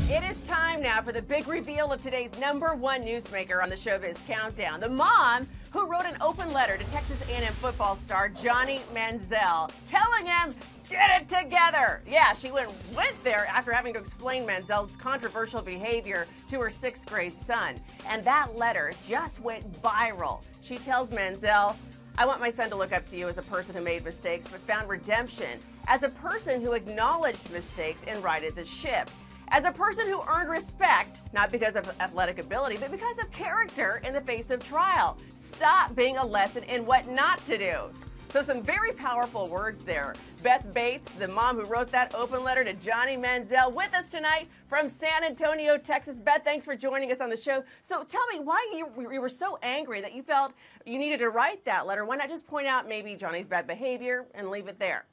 It is time now for the big reveal of today's #1 newsmaker on the Showbiz Countdown. The mom who wrote an open letter to Texas A&M football star Johnny Manziel, telling him, get it together. Yeah, she went there after having to explain Manziel's controversial behavior to her 6th grade son. And that letter just went viral. She tells Manziel, I want my son to look up to you as a person who made mistakes but found redemption, as a person who acknowledged mistakes and righted the ship, as a person who earned respect, not because of athletic ability, but because of character in the face of trial. Stop being a lesson in what not to do. So some very powerful words there. Beth Bates, the mom who wrote that open letter to Johnny Manziel, with us tonight from San Antonio, Texas. Beth, thanks for joining us on the show. So tell me why you were so angry that you felt you needed to write that letter. Why not just point out maybe Johnny's bad behavior and leave it there?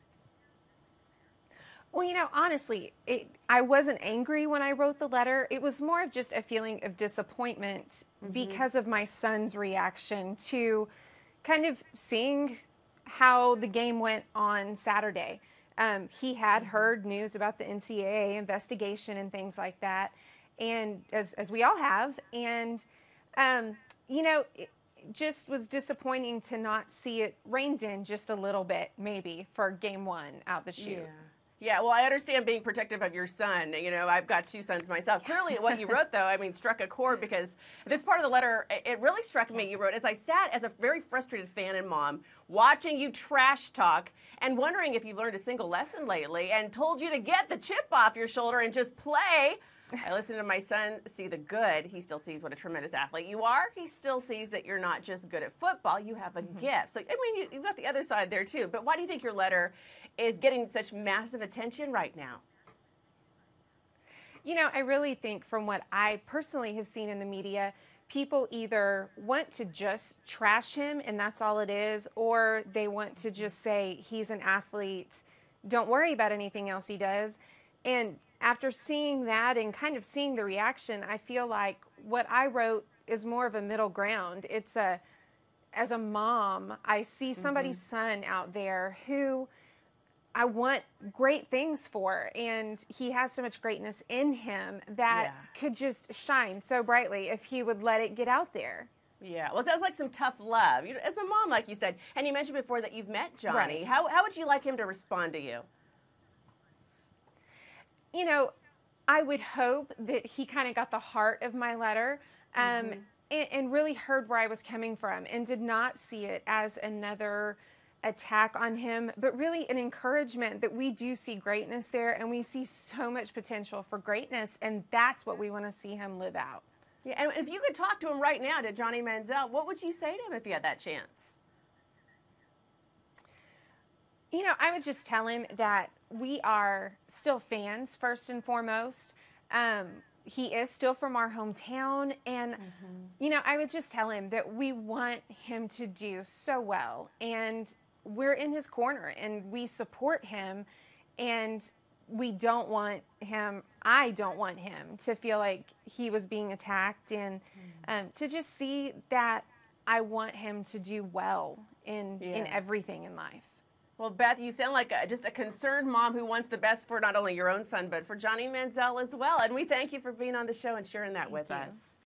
Well, you know, honestly, I wasn't angry when I wrote the letter. It was more of just a feeling of disappointment because of my son's reaction to kind of seeing how the game went on Saturday. He had heard news about the NCAA investigation and things like that, and as we all have, and you know, it just was disappointing to not see it reined in just a little bit, maybe for game 1 out the chute. Yeah, well, I understand being protective of your son. You know, I've got 2 sons myself. Clearly, what you wrote, though, I mean, struck a chord, because this part of the letter, it really struck me. You wrote, as I sat as a very frustrated fan and mom, watching you trash talk and wondering if you've learned a single lesson lately, and told you to get the chip off your shoulder and just play. I listened to my son see the good. He still sees what a tremendous athlete you are. He still sees that you're not just good at football. You have a gift. So, I mean, you've got the other side there, too. But why do you think your letter is getting such massive attention right now? You know, I really think from what I personally have seen in the media, people either want to just trash him and that's all it is, or they want to just say he's an athlete, don't worry about anything else he does. And after seeing that and kind of seeing the reaction, I feel like what I wrote is more of a middle ground. It's as a mom, I see somebody's son out there who I want great things for, and he has so much greatness in him that could just shine so brightly if he would let it get out there. Yeah, well, it sounds like some tough love. You know, as a mom, like you said, and you mentioned before that you've met Johnny. Right. How would you like him to respond to you? You know, I would hope that he kind of got the heart of my letter and really heard where I was coming from and did not see it as another attack on him, but really an encouragement that we do see greatness there, and we see so much potential for greatness, and that's what we want to see him live out. Yeah, and if you could talk to him right now, to Johnny Manziel, what would you say to him if you had that chance? You know, I would just tell him that we are still fans, first and foremost. He is still from our hometown, and, you know, I would just tell him that we want him to do so well, and we're in his corner, and we support him, and we don't want him, I don't want him to feel like he was being attacked, and to just see that I want him to do well in everything in life. Well, Beth, you sound like just a concerned mom who wants the best for not only your own son, but for Johnny Manziel as well. And we thank you for being on the show and sharing that with us.